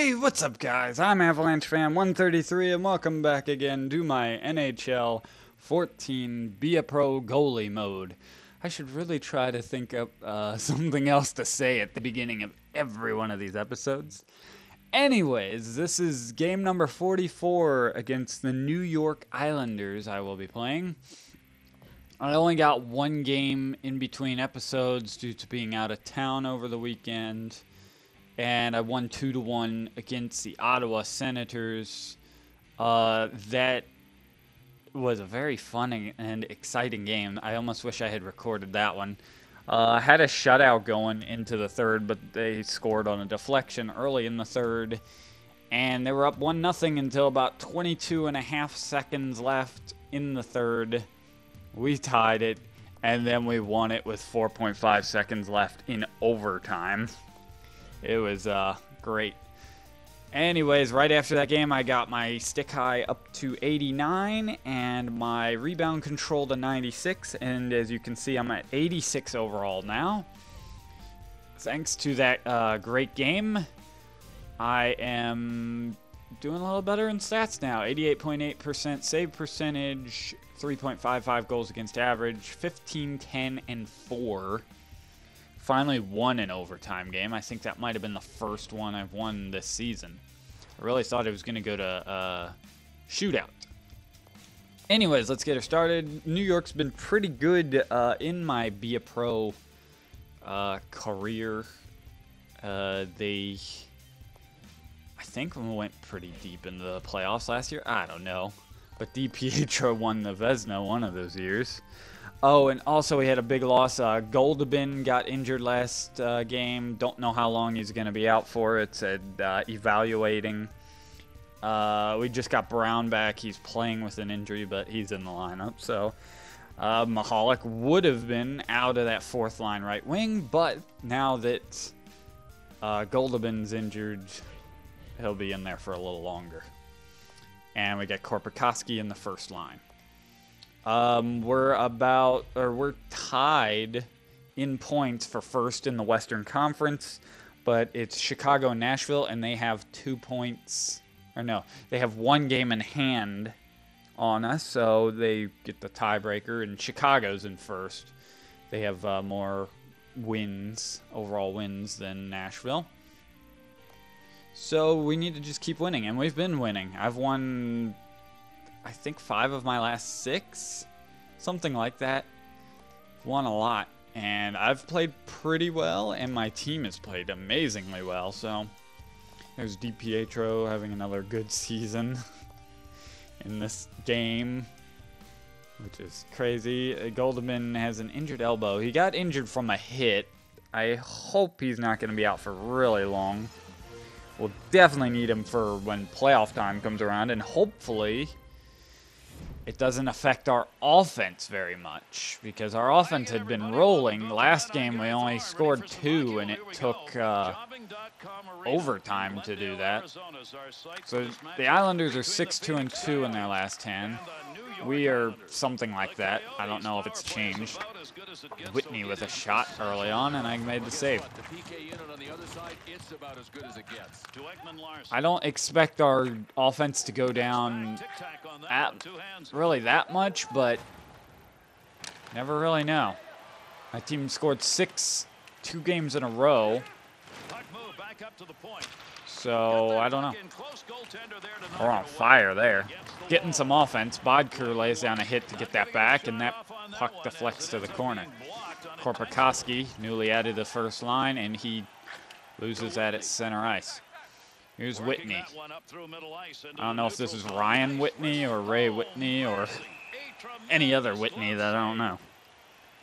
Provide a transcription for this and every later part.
Hey, what's up, guys? I'm Avalanche Fan 133, and welcome back again to my NHL 14 Be a Pro Goalie mode. I should really try to think up something else to say at the beginning of every one of these episodes. Anyways, this is game number 44 against the New York Islanders I will be playing. I only got one game in between episodes due to being out of town over the weekend. And I won 2-1 against the Ottawa Senators. That was a very fun and exciting game. I almost wish I had recorded that one. I had a shutout going into the third, but they scored on a deflection early in the third. And they were up 1-0 until about 22 and a half seconds left in the third. We tied it, and then we won it with 4.5 seconds left in overtime. It was great. Anyways, right after that game, I got my stick high up to 89 and my rebound control to 96. And as you can see, I'm at 86 overall now. Thanks to that great game, I am doing a little better in stats now. 88.8% save percentage, 3.55 goals against average, 15, 10, and 4. Finally won an overtime game. I think that might have been the first one I've won this season. I really thought it was going to go to shootout. Anyways, let's get her started. New York's been pretty good in my Be a Pro career. I think we went pretty deep into the playoffs last year. I don't know. But DiPietro won the Vezina one of those years. Oh, and also we had a big loss. Goldobin got injured last game. Don't know how long he's going to be out for. It said evaluating. We just got Brown back. He's playing with an injury, but he's in the lineup. So Mahalik would have been out of that fourth line right wing, but now that Goldobin's injured, he'll be in there for a little longer. And we got Korpikoski in the first line. We're tied in points for first in the Western Conference, but it's Chicago and Nashville, and they have 2 points, or no, they have one game in hand on us, so they get the tiebreaker, and Chicago's in first. They have more wins, overall wins, than Nashville. So we need to just keep winning, and we've been winning. I've won, I think, 5 of my last 6, something like that. Won a lot, and I've played pretty well, and my team has played amazingly well. So there's DiPietro having another good season in this game, which is crazy. Goldman has an injured elbow. He got injured from a hit. I hope he's not going to be out for really long. We'll definitely need him for when playoff time comes around, and hopefully it doesn't affect our offense very much, because our offense had been rolling. Last game we only scored 2, and it took overtime to do that. So the Islanders are 6-2-2 in their last 10. We are something like that. I don't know if it's changed. Whitney with a shot early on, and I made the save. I don't expect our offense to go down really that much, but never really know. My team scored 2 games in a row. So, I don't know. We're on fire there. Getting some offense. Bodker lays down a hit to get that back, and that puck deflects to the corner. Korpikoski, newly added to the first line, and he loses that at center ice. Here's Whitney. I don't know if this is Ryan Whitney or Ray Whitney or any other Whitney that I don't know.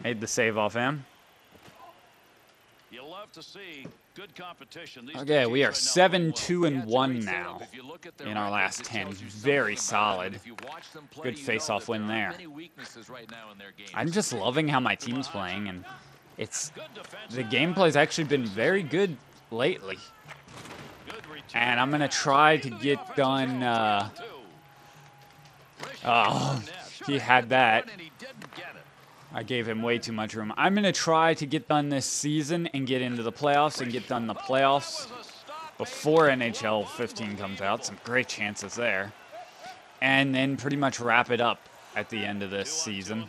Made the save off him. Okay, we are 7-2-1 now in our last 10. Very solid. Good face-off win there. I'm just loving how my team's playing, and the gameplay's actually been very good lately. And I'm gonna try to get done. Oh, he had that. I gave him way too much room. I'm going to try to get done this season and get into the playoffs and get done the playoffs before NHL 15 comes out. Some great chances there. And then pretty much wrap it up at the end of this season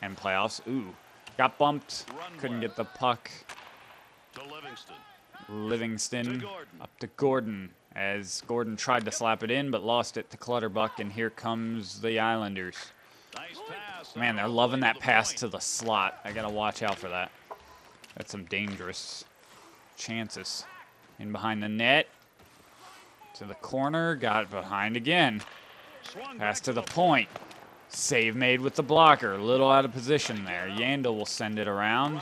and playoffs. Ooh, got bumped. Couldn't get the puck. Livingston up to Gordon as Gordon tried to slap it in but lost it to Clutterbuck, and here comes the Islanders. Man, they're loving that pass to the slot. I gotta watch out for that. That's some dangerous chances. In behind the net. To the corner. Got it behind again. Pass to the point. Save made with the blocker. A little out of position there. Yandel will send it around.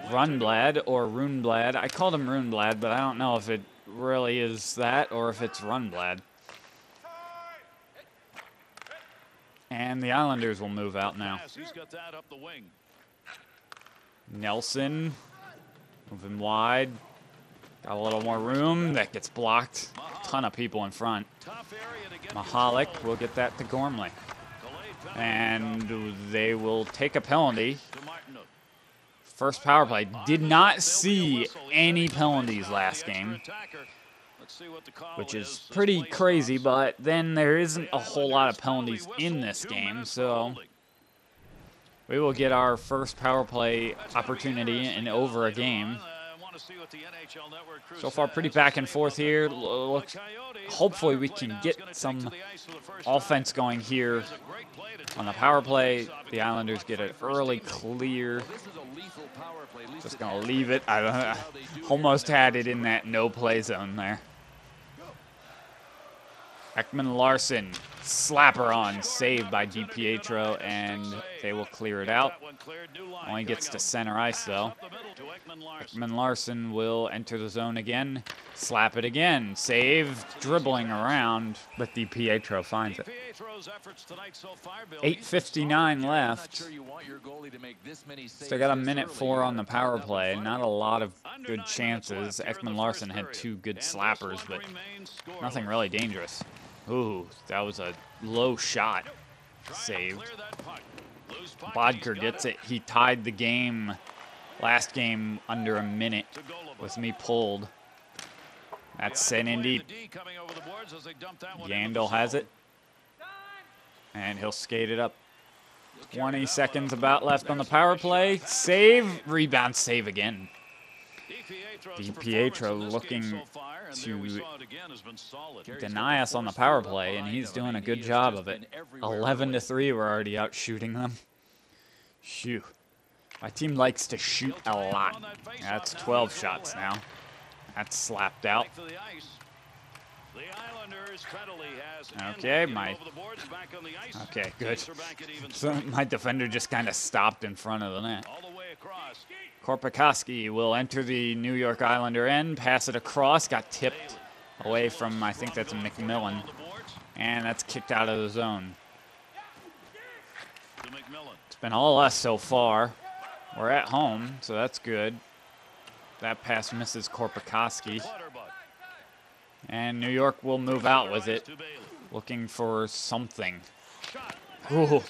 Runblad or Runeblad. I called him Runeblad, but I don't know if it really is that or if it's Runblad. And the Islanders will move out now. Nelson moving wide. Got a little more room. That gets blocked. A ton of people in front. Mahalik will get that to Gormley. And they will take a penalty. First power play. Did not see any penalties last game, which is pretty crazy, but then there isn't a whole lot of penalties in this game, so we will get our first power play opportunity in over a game. So far, pretty back and forth here. Hopefully, we can get some offense going here on the power play. The Islanders get an early clear. Just going to leave it. I almost had it in that no play zone there. Ekman Larson, slapper on, saved by DiPietro, and they will clear it out. Only gets to center ice, though. Ekman Larson will enter the zone again, slap it again, saved, dribbling around, but DiPietro finds it. 8:59 left. Still got a minute 4 on the power play. Not a lot of good chances. Ekman Larson had 2 good slappers, but nothing really dangerous. Ooh, that was a low shot. Saved. Bodker gets it. He tied the game, last game, under a minute with me pulled. That's sent in deep. Yandel has it. And he'll skate it up. 20 seconds about left on the power play. Save. Rebound save again. DiPietro looking to deny us on the power play, and he's doing a good job of it. 11-3, we're already out shooting them. Phew. My team likes to shoot a lot. That's 12 shots now. That's slapped out. Okay, okay, good. So my defender just kind of stopped in front of the net. Korpikoski will enter the New York Islander end, pass it across, got tipped away from, I think that's McMillan, and that's kicked out of the zone. It's been all us so far. We're at home, so that's good. That pass misses Korpikoski. And New York will move out with it, looking for something. Ooh,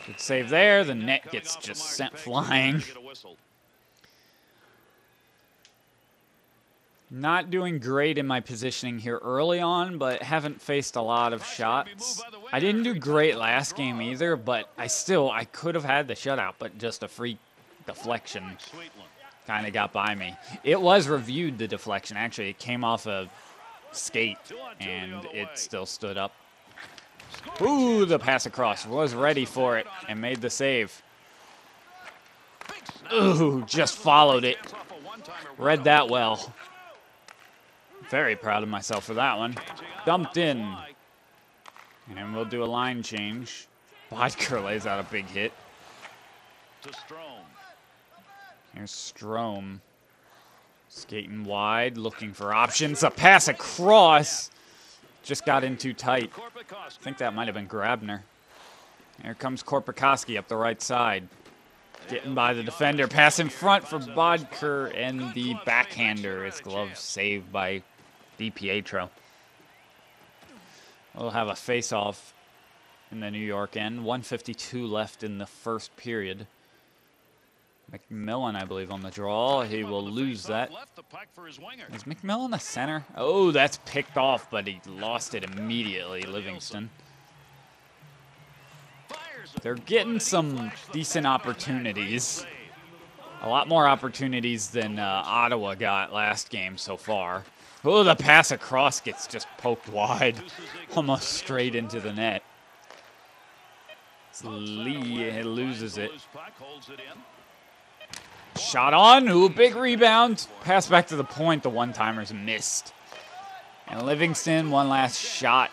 good save there. The net gets just sent flying. Not doing great in my positioning here early on, but haven't faced a lot of shots. I didn't do great last game either, but I could have had the shutout, but just a free deflection kind of got by me. It was reviewed, the deflection. Actually, it came off a skate, and it still stood up. Ooh, the pass across. Was ready for it and made the save. Ooh, just followed it. Read that well. Very proud of myself for that one. Dumped in. And we'll do a line change. Bodker lays out a big hit. Here's Strome. Skating wide, looking for options. A pass across. Just got in too tight. I think that might have been Grabner. Here comes Korpikoski up the right side. Getting by the defender. Pass in front for Bodker, and the backhander is glove saved by DiPietro. We'll have a face-off in the New York end. 1:52 left in the first period. McMillan, I believe, on the draw. He will lose that. Is McMillan the center? Oh, that's picked off, but he lost it immediately, Livingston. They're getting some decent opportunities. A lot more opportunities than Ottawa got last game so far. Oh, the pass across gets just poked wide, almost straight into the net. It's Lee loses it. Shot on. Ooh, big rebound. Pass back to the point. The one-timers missed. And Livingston, one last shot.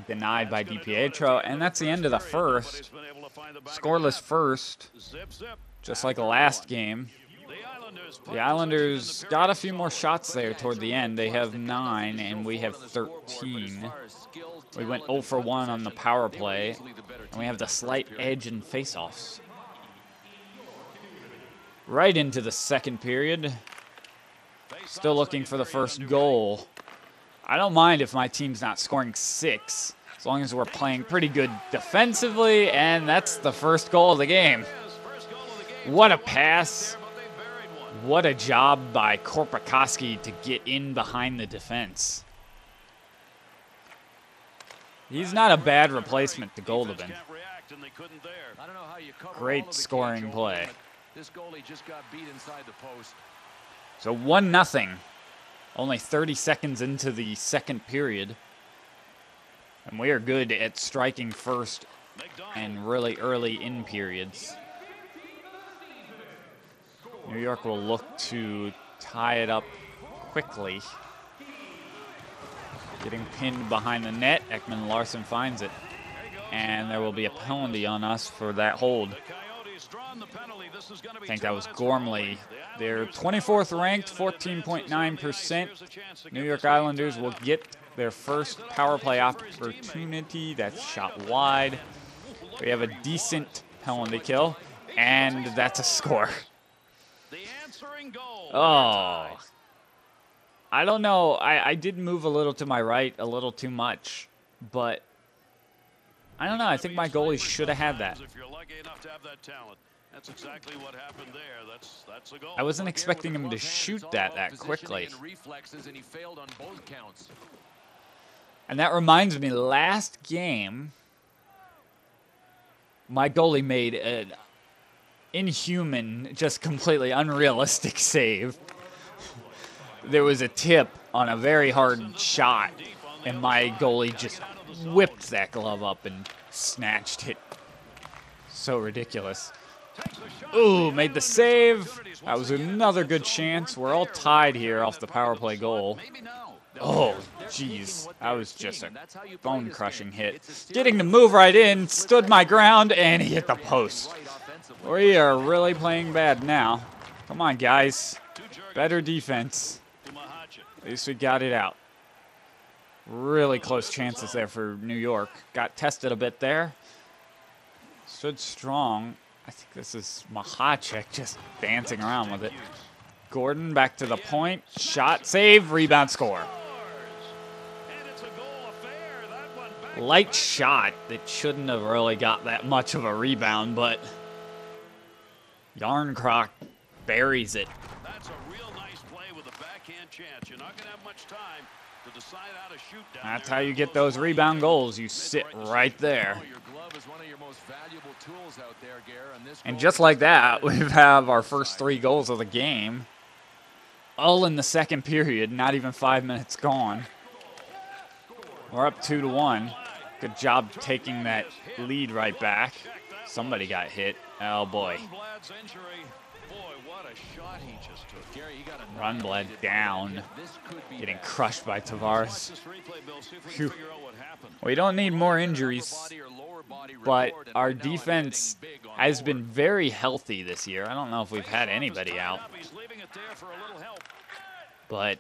Denied by DiPietro. And that's the end of the first. Scoreless first. Just like the last game. The Islanders got a few more shots there toward the end. They have 9, and we have 13. We went 0 for 1 on the power play. And we have the slight edge in faceoffs. Right into the second period. Still looking for the first goal. I don't mind if my team's not scoring 6, as long as we're playing pretty good defensively, and that's the first goal of the game. What a pass. What a job by Korpikoski to get in behind the defense. He's not a bad replacement to Goldobin. Great scoring play. This goalie just got beat inside the post. So 1-0. Only 30 seconds into the second period. And we are good at striking first and really early in periods. New York will look to tie it up quickly. Getting pinned behind the net. Ekman Larsson finds it. And there will be a penalty on us for that hold. I think that was Gormley. They're 24th ranked, 14.9%. New York Islanders will get their first power play opportunity. That's shot wide. We have a decent penalty kill, and that's a score. Oh. I don't know. I did move a little to my right, a little too much, but I don't know. I think my goalie should have had that. That's exactly what happened there. That's a goal. I wasn't expecting him to shoot that quickly. And that reminds me, last game, my goalie made an inhuman, just completely unrealistic save. There was a tip on a very hard shot, and my goalie just whipped that glove up and snatched it. So ridiculous. Ooh, made the save. That was another good chance. We're all tied here off the power play goal. Oh, jeez. That was just a bone-crushing hit. Getting to move right in, stood my ground, and he hit the post. We are really playing bad now. Come on, guys. Better defense. At least we got it out. Really close chances there for New York. Got tested a bit there. Stood strong. I think this is Mahacek just dancing around with it. Gordon back to the point. Shot, save, rebound, score. Light shot that shouldn't have really got that much of a rebound, but Yarncroc buries it. That's a real nice play with a backhand chance. You're not going to have much time to decide how to shoot down. That's how you get those rebound goals. You sit right there. And just like that, we have our first 3 goals of the game. All in the second period, not even 5 minutes gone. We're up 2-1. Good job taking that lead right back. Somebody got hit. Oh, boy. Rundblad down. Getting crushed by Tavares. Phew. We don't need more injuries, but our defense has been very healthy this year. I don't know if we've had anybody out, but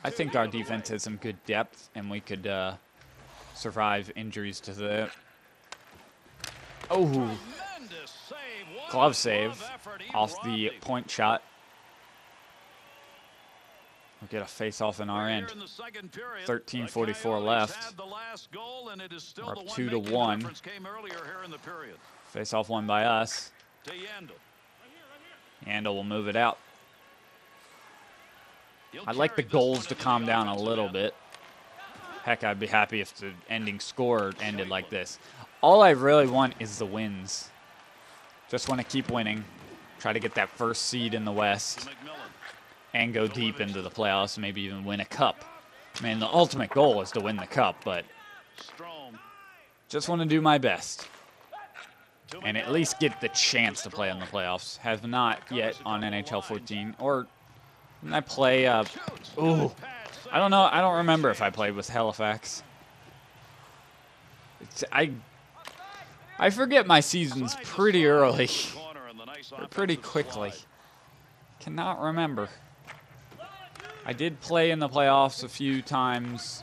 I think our defense has some good depth, and we could survive injuries to the... Oh, glove save off the point shot. We'll get a face-off in our end. 13:44 left. We're up 2-1. Face-off won by us. Handel will move it out. I'd like the goals to calm down a little bit. Heck, I'd be happy if the ending score ended like this. All I really want is the wins. Just want to keep winning. Try to get that first seed in the West. And go deep into the playoffs, maybe even win a cup. I mean, the ultimate goal is to win the cup, but just want to do my best. And at least get the chance to play in the playoffs. Have not yet on NHL 14. Or didn't I play, ooh. I don't know. I don't remember if I played with Halifax. I forget my seasons pretty early. Or pretty quickly. Cannot remember. I did play in the playoffs a few times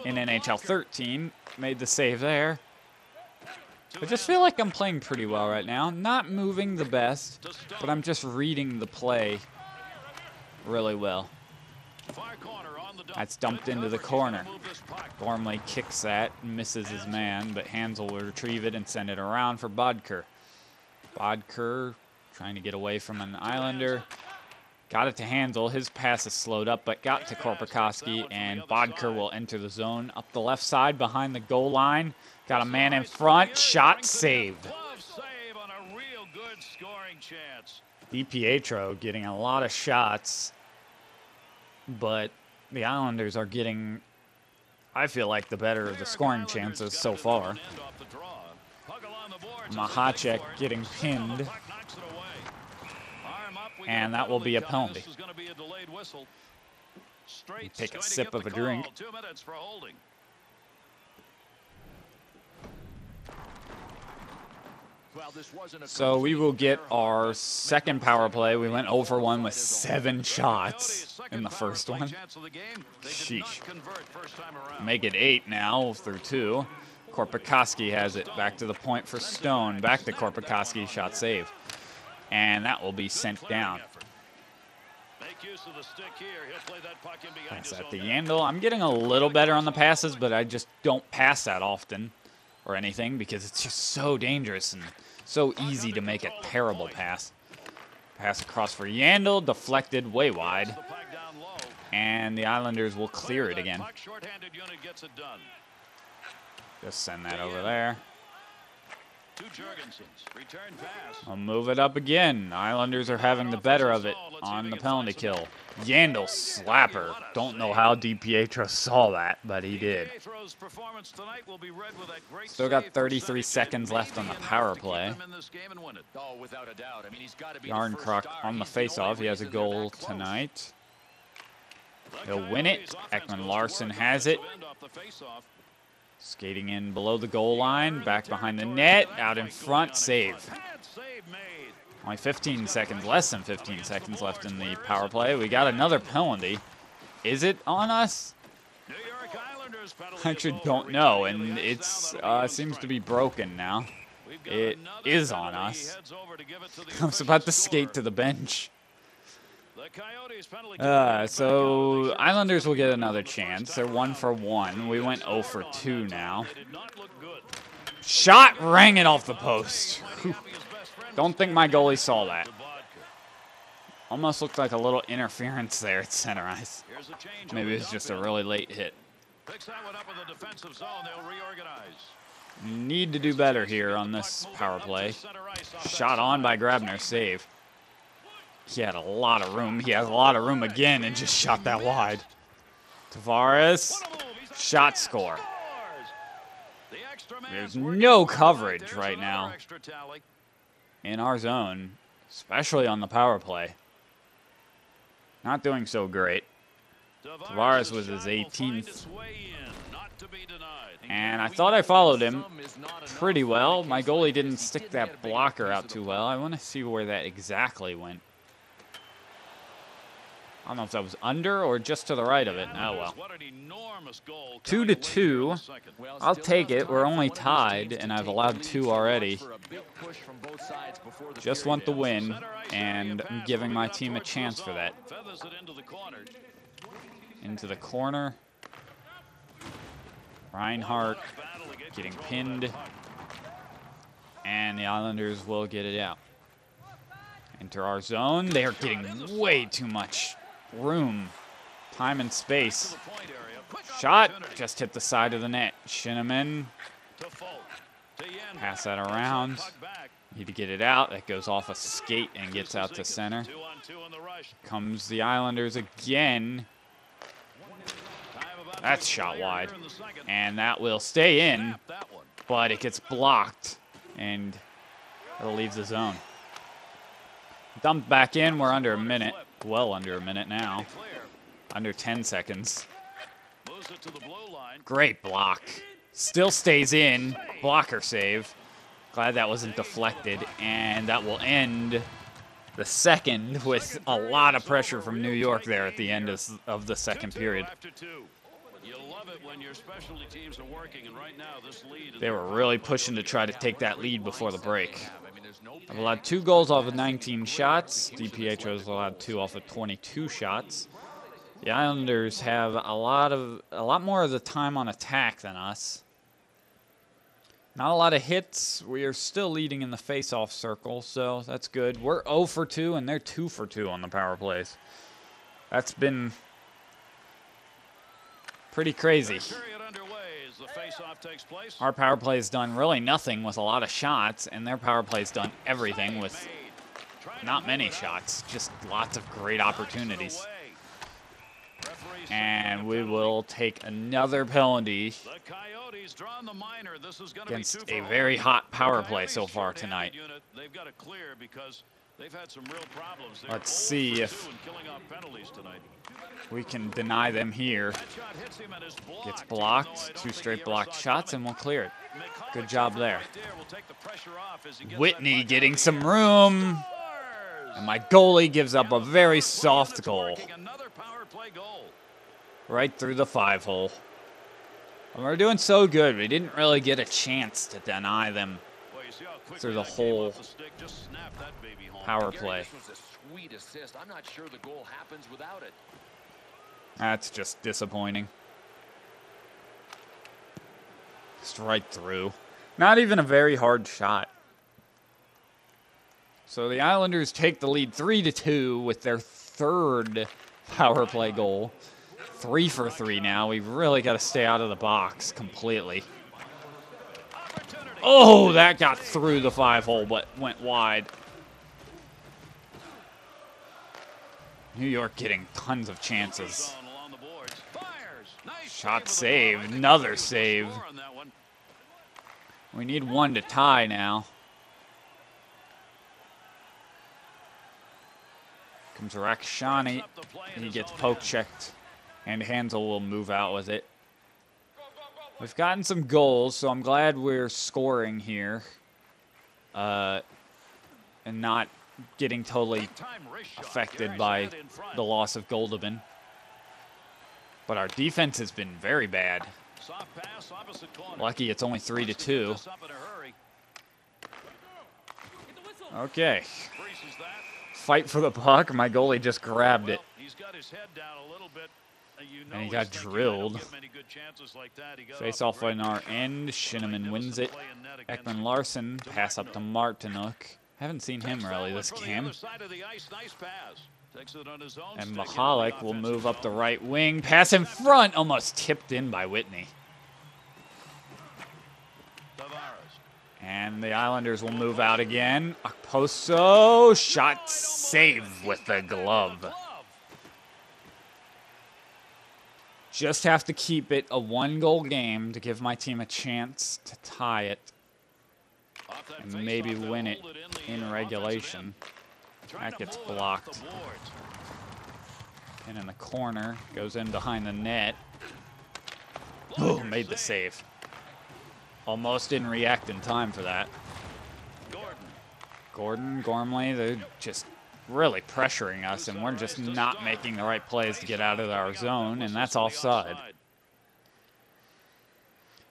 in NHL 13. Made the save there. I just feel like I'm playing pretty well right now. Not moving the best, but I'm just reading the play really well. That's dumped into the corner. Gormley kicks that, misses his man, but Hansel will retrieve it and send it around for Bodker. Bodker trying to get away from an Islander. Got it to Hansel. His pass is slowed up, but got to Korpikoski, and Bodker will enter the zone. Up the left side behind the goal line. Got a man in front. Shot saved. DiPietro getting a lot of shots, but the Islanders are getting, I feel like, the better of the scoring chances so far. Mahacek getting pinned. And that will be a penalty. Take a sip of a drink. So we will get our second power play. We went 0 for 1 with 7 shots in the first one. Sheesh. Make it 8 now through 2. Korpikoski has it back to the point for Stone. Back to Korpikoski, shot save. And that will be sent down. Pass at the handle. I'm getting a little better on the passes, but I just don't pass that often or anything because it's just so dangerous and so easy to make a terrible pass. Pass across for Yandel, deflected way wide. And the Islanders will clear it again. Just send that over there. I'll move it up again. Islanders are having the better of it on the penalty kill. Yandel slapper. Don't know how DiPietro saw that, but he did. Still got 33 seconds left on the power play. Yarncroc on the faceoff. He has a goal tonight. He'll win it. Ekman Larson has it. Skating in below the goal line, back behind the net, out in front, save. Only 15 seconds, less than 15 seconds left in the power play. We got another penalty. Is it on us? I actually don't know, and it seems to be broken now. It is on us. I was about to skate to the bench. So Islanders will get another chance. They're 1 for 1. We went 0 for 2 now. Shot rang it off the post. Don't think my goalie saw that. Almost looked like a little interference there at center ice. Maybe it's just a really late hit. Need to do better here on this power play. Shot on by Grabner, save. He had a lot of room. He has a lot of room again and just shot that wide. Tavares, shot score. There's no coverage right now in our zone, especially on the power play. Not doing so great. Tavares was his 18th. And I thought I followed him pretty well. My goalie didn't stick that blocker out too well. I want to see where that exactly went. I don't know if that was under or just to the right of it. Oh, well. 2-2. I'll take it. We're only tied, and I've allowed 2 already. Just want the win, and I'm giving my team a chance for that. Into the corner. Reinhardt getting pinned. And the Islanders will get it out. Enter our zone. They are getting way too much room, time and space. Shot just hit the side of the net. Shinneman. Pass that around. Need to get it out. That goes off a skate and gets out to center. Comes the Islanders again. That's shot wide. And that will stay in, but it gets blocked, and it'll leave the zone. Dumped back in. We're under a minute. Well under a minute now. Under 10 seconds. Great block. Still stays in. Blocker save. Glad that wasn't deflected. And that will end the second with a lot of pressure from New York there at the end of the second period. They were really pushing to try to take that lead before the break. I've allowed 2 goals off of 19 shots. DiPietro's allowed 2 off of 22 shots. The Islanders have a lot more of the time on attack than us. Not a lot of hits. We are still leading in the face-off circle, so that's good. We're 0 for 2, and they're 2 for 2 on the power plays. That's been pretty crazy. Our power play has done really nothing with a lot of shots, and their power play has done everything with not many shots, just lots of great opportunities. And we will take another penalty against a very hot power play so far tonight. Let's see if we can deny them here. Gets blocked. 2 straight blocked shots, and we'll clear it. Good job there. Whitney getting some room. And my goalie gives up a very soft goal. Right through the 5-hole. And we're doing so good. We didn't really get a chance to deny them through the whole power play. That's just disappointing. Just right through. Not even a very hard shot. So the Islanders take the lead 3-2 with their 3rd power play goal. 3 for 3 now. We've really got to stay out of the box completely. Oh, that got through the 5-hole, but went wide. New York getting tons of chances. Shot saved. Another save. We need 1 to tie now. Comes Rakshani. He gets poke checked. And Hansel will move out with it. We've gotten some goals, so I'm glad we're scoring here. And not getting totally affected by the loss of Goldobin. But our defense has been very bad. Lucky it's only 3-2. Okay. Fight for the puck. My goalie just grabbed it. And he got drilled. Face off on our end. Shinneman wins it. Ekman Larson pass up to Martinuk. Haven't seen him really this game. And Mahalik will move up the right wing. Pass in front. Almost tipped in by Whitney. And the Islanders will move out again. Okposo. Shot save with the glove. Just have to keep it a 1-goal game to give my team a chance to tie it and maybe win it in regulation. That gets blocked. And in the corner, goes in behind the net. Oh, made the save. Almost didn't react in time for that. Gordon, Gormley, they're just really pressuring us, and we're just not making the right plays to get out of our zone, and that's offside.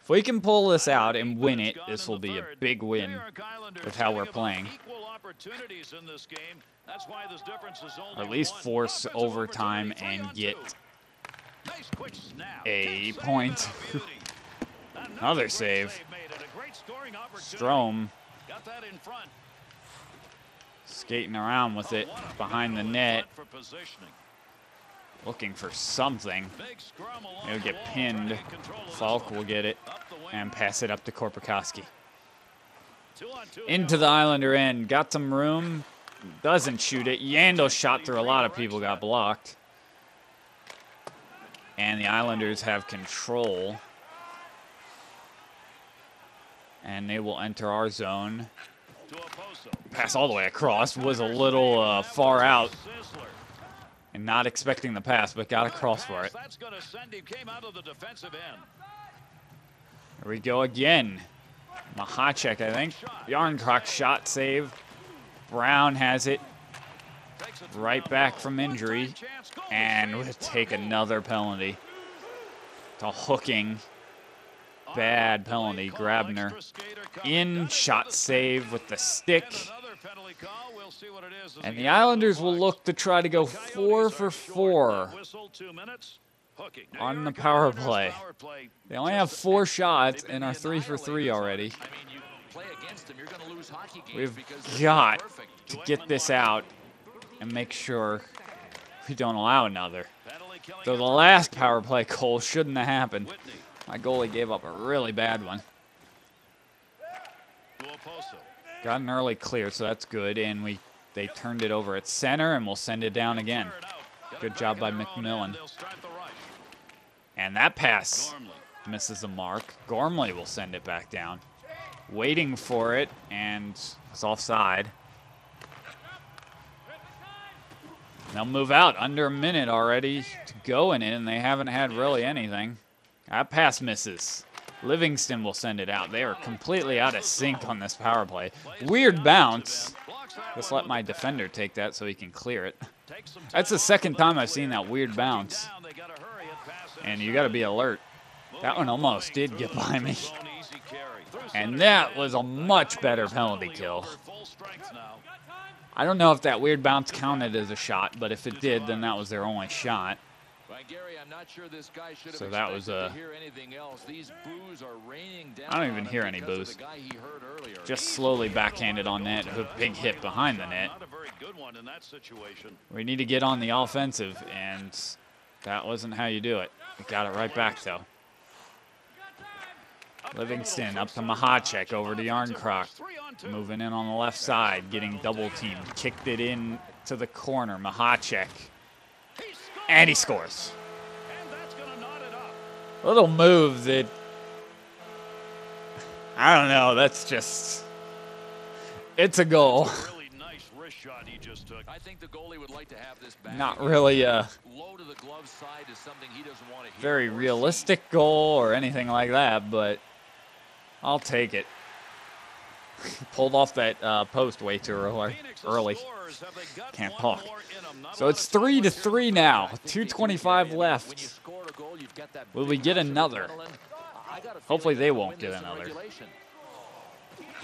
If we can pull this out and win it, this will be a big win with how we're playing. Or at least force overtime and get a point. Another save. Strome Skating around with it behind the net. Looking for something. It'll get pinned. Falk will get it and pass it up to Korpikoski. Into the Islander end. Got some room. Doesn't shoot it. Yandel shot through a lot of people. Got blocked. And the Islanders have control. And they will enter our zone. Pass all the way across. Was a little far out. And not expecting the pass, but got across for it. Here we go again. Mahacek, I think. Yarncroc shot save. Brown has it. Right back from injury. And we'll take another penalty. It's a hooking. Bad penalty. Grabner. In, shot save with the stick. And the Islanders will look to try to go 4 for 4 on the power play. They only have 4 shots and are 3 for 3 already. We've got to get this out and make sure we don't allow another. Though the last power play goal shouldn't have happened. My goalie gave up a really bad one. Got an early clear, so that's good, and they turned it over at center, and we'll send it down again. Good job by McMillan. And that pass misses the mark. Gormley will send it back down. Waiting for it, and it's offside. They'll move out. Under a minute already to go in it, and they haven't had really anything. That pass misses. Livingston will send it out. They are completely out of sync on this power play. Weird bounce. Just let my defender take that so he can clear it. That's the second time I've seen that weird bounce. And you got to be alert. That one almost did get by me. And that was a much better penalty kill. I don't know if that weird bounce counted as a shot, but if it did, then that was their only shot. So that was a... I don't even hear any boos. Just slowly backhanded on net. A big hit behind the net. We need to get on the offensive, and that wasn't how you do it. We got it right back, though. Livingston up to Mahacek, over to Yarncroc. Moving in on the left side, getting double teamed. Kicked it in to the corner. Mahacek. And he scores. Little move that, I don't know, that's just, it's a goal. Not really a very realistic goal or anything like that, but I'll take it. Pulled off that post way too early. Can't talk. So it's 3-3 now. 2:25 left. Will we get another? Hopefully they won't get another.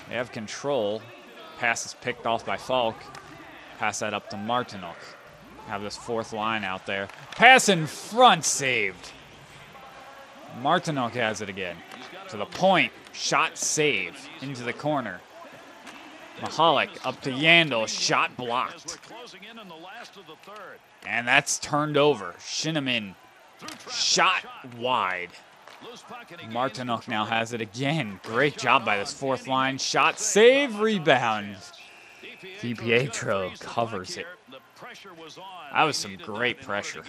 They have control. Pass is picked off by Falk. Pass that up to Martinook. Have this fourth line out there. Pass in front, saved. Martinook has it again. To the point. Shot save. Into the corner. Mahalik up to Yandel. Shot blocked. And that's turned over. Shinneman. Shot wide. Martinook now has it again. Great job by this fourth line. Shot, save, rebound. DiPietro covers it. That was some great pressure.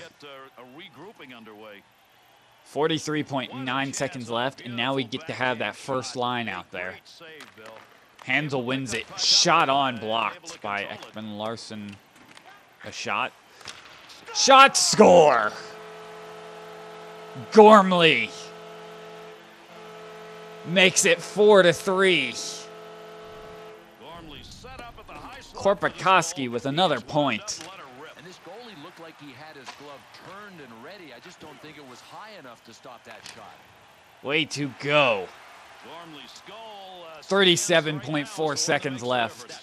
43.9 seconds left, and now we get to have that first line out there. Hansel wins it. Shot on, blocked by Ekman Larson. A shot. Shot, score! Gormley makes it 4-3. Korpikoski with another point. And this goalie looked like he had his glove turned and ready. I just don't think it was high enough to stop that shot. Way to go. 37.4 seconds left.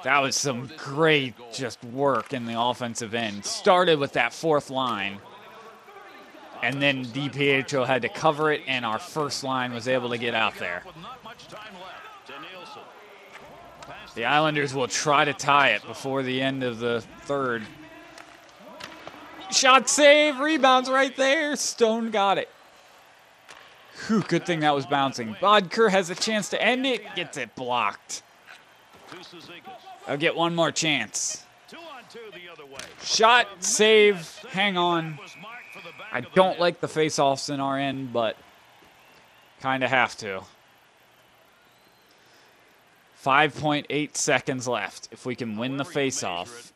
That was some great just work in the offensive end. Started with that fourth line. And then DiPietro had to cover it, and our first line was able to get out there. The Islanders will try to tie it before the end of the third. Shot save, rebounds right there. Stone got it. Whew, good thing that was bouncing. Bodker has a chance to end it, gets it blocked. I'll get one more chance. Shot, save, hang on. I don't like the face-offs in our end, but kind of have to. 5.8 seconds left. If we can win the face-off,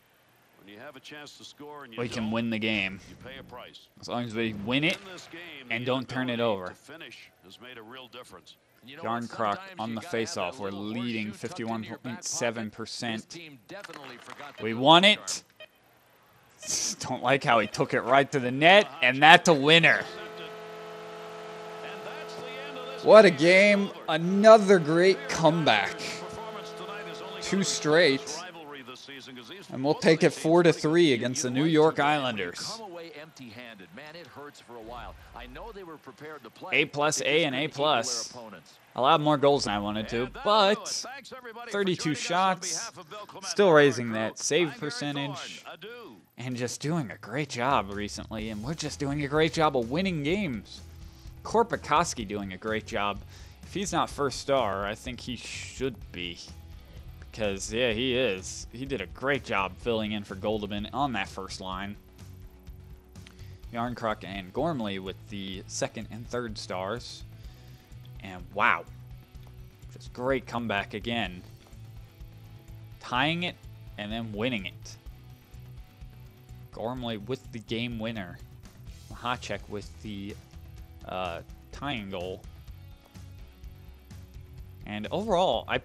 we can win the game. As long as we win it and don't turn it over. Yarncroc on the face-off. We're leading 51.7%. We won it. Don't like how he took it right to the net, and that's a winner. What a game. Another great comeback. 2 straight. And we'll take it 4-3 against the New York Islanders. A+A and A+. A lot more goals than I wanted to, but 32 shots, still raising that save percentage, and just doing a great job recently. And we're just doing a great job of winning games. Korpikoski doing a great job. If he's not first star, I think he should be. Because, yeah, he is. He did a great job filling in for Goldman on that first line. Yarncroc and Gormley with the second and third stars. And, wow. Just great comeback again. Tying it and then winning it. Gormley with the game winner. Mahacek with the tying goal. And overall, I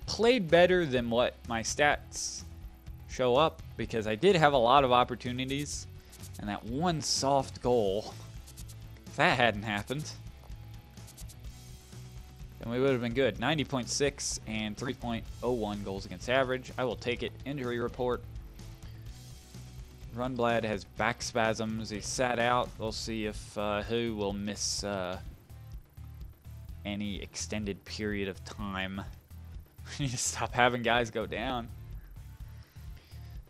played better than what my stats show up because I did have a lot of opportunities, and that one soft goal, if that hadn't happened, then we would have been good. 90.6 and 3.01 goals against average. I will take it. Injury report. Rundblad has back spasms. He sat out. We'll see if who will miss any extended period of time. We need to stop having guys go down.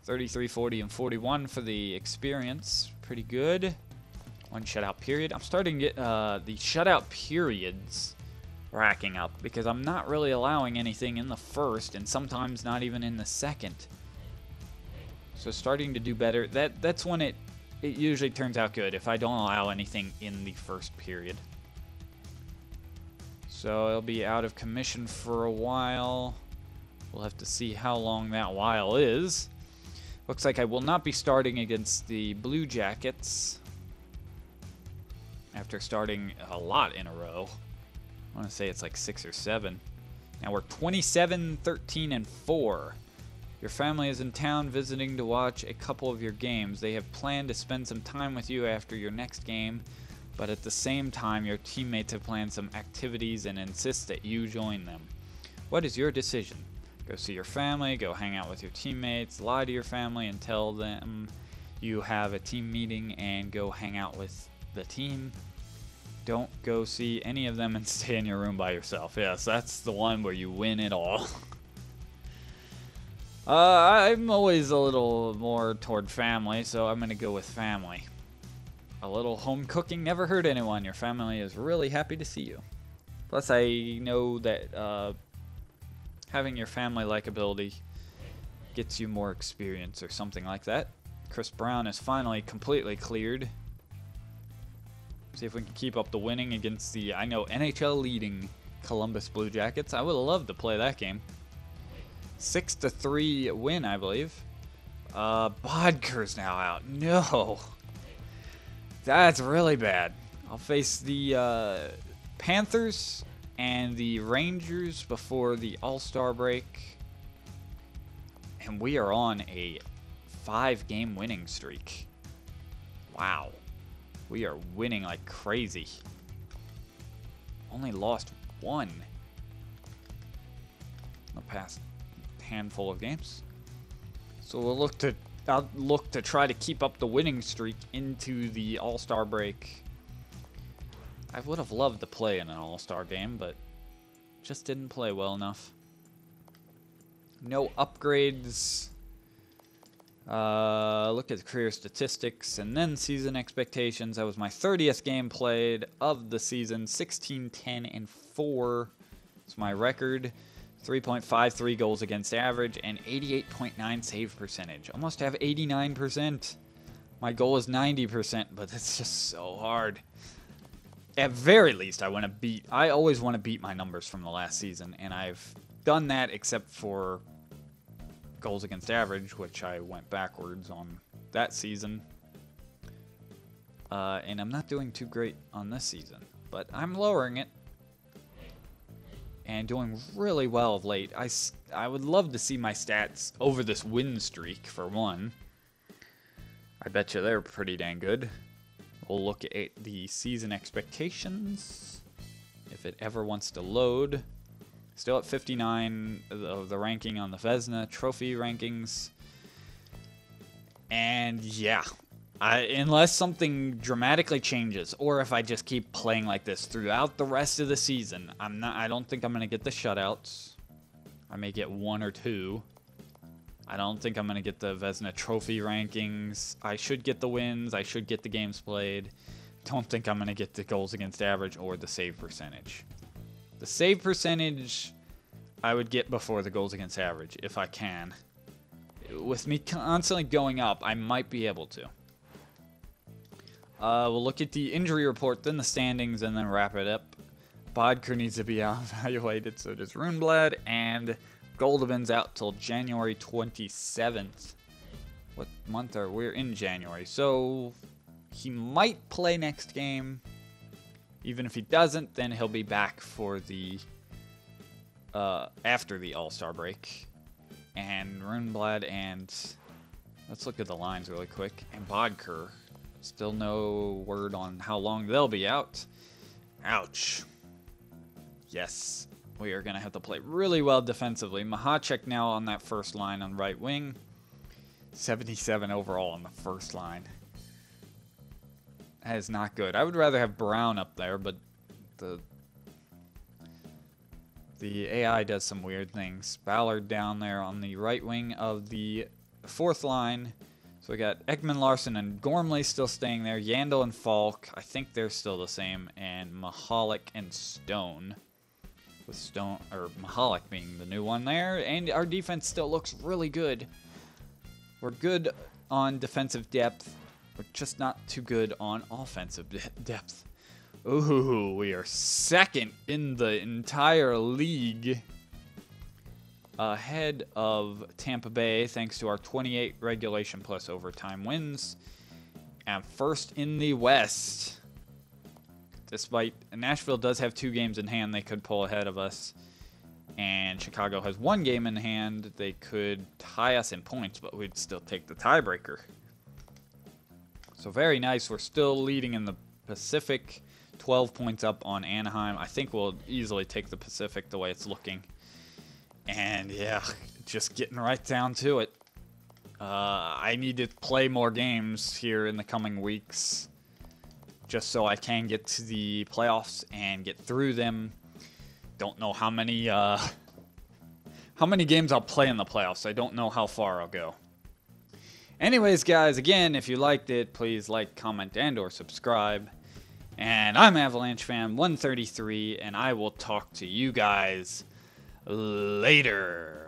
33, 40, and 41 for the experience. Pretty good. 1 shutout period. I'm starting to get the shutout periods racking up because I'm not really allowing anything in the first and sometimes not even in the second. So starting to do better. That's when it usually turns out good if I don't allow anything in the first period. So it'll be out of commission for a while. We'll have to see how long that while is. Looks like I will not be starting against the Blue Jackets after starting a lot in a row. I want to say it's like 6 or 7. Now we're 27, 13, and 4. Your family is in town visiting to watch a couple of your games. They have planned to spend some time with you after your next game, but at the same time, your teammates have planned some activities and insist that you join them. What is your decision? Go see your family, go hang out with your teammates, lie to your family and tell them you have a team meeting and go hang out with the team. Don't go see any of them and stay in your room by yourself. Yes, that's the one where you win it all. I'm always a little more toward family, so I'm going to go with family. A little home cooking never hurt anyone. Your family is really happy to see you. Plus, I know that having your family likability gets you more experience or something like that. Chris Brown is finally completely cleared. See if we can keep up the winning against the, I know, NHL leading Columbus Blue Jackets. I would love to play that game. 6-3 win, I believe. Bodker's now out. No. That's really bad. I'll face the Panthers and the Rangers before the All-Star break. And we are on a 5-game winning streak. Wow. We are winning like crazy. Only lost 1 in the past handful of games. So I'll look to try to keep up the winning streak into the All-Star break. I would have loved to play in an All-Star game, but just didn't play well enough. No upgrades. Look at the career statistics and then season expectations. That was my 30th game played of the season. 16, 10, and 4. It's my record. 3.53 goals against average and 88.9 save percentage. Almost have 89%. My goal is 90%, but it's just so hard. At very least, I always want to beat my numbers from the last season, and I've done that except for goals against average, which I went backwards on that season. And I'm not doing too great on this season, but I'm lowering it and doing really well of late. I would love to see my stats over this win streak, for one. I bet you they're pretty dang good. We'll look at the season expectations, if it ever wants to load. Still at 59 of the ranking on the Vezina trophy rankings. And yeah, unless something dramatically changes, or if I just keep playing like this throughout the rest of the season, I don't think I'm going to get the shutouts. I may get 1 or 2. I don't think I'm going to get the Vezina trophy rankings. I should get the wins. I should get the games played. Don't think I'm going to get the goals against average or the save percentage. The save percentage I would get before the goals against average, if I can. With me constantly going up, I might be able to. We'll look at the injury report, then the standings, and then wrap it up. Bodker needs to be evaluated, so does Runblad, and Goldevin's out till January 27th. What month are we? We're in January, so he might play next game. Even if he doesn't, then he'll be back for the after the All-Star break. And Runblad and let's look at the lines really quick. And Bodker, still no word on how long they'll be out. Ouch. Yes, we are gonna have to play really well defensively. Mahacek now on that first line on right wing. 77 overall on the first line. That is not good. I would rather have Brown up there, but the AI does some weird things. Ballard down there on the right wing of the fourth line. So we got Ekman Larson and Gormley still staying there. Yandel and Falk, I think they're still the same. And Mahalik and Stone. With Stone, or Mahalik being the new one there. And our defense still looks really good. We're good on defensive depth. We're just not too good on offensive depth. Ooh, we are second in the entire league. Ahead of Tampa Bay, thanks to our 28 regulation plus overtime wins. And first in the West. Despite Nashville does have 2 games in hand, they could pull ahead of us. And Chicago has 1 game in hand. They could tie us in points, but we'd still take the tiebreaker. So very nice. We're still leading in the Pacific. 12 points up on Anaheim. I think we'll easily take the Pacific the way it's looking. And yeah, just getting right down to it. I need to play more games here in the coming weeks, just so I can get to the playoffs and get through them. Don't know how many games I'll play in the playoffs. I don't know how far I'll go. Anyways, guys, again, if you liked it, please like, comment, and or subscribe. And I'm Avalanche Fan 133, and I will talk to you guys later.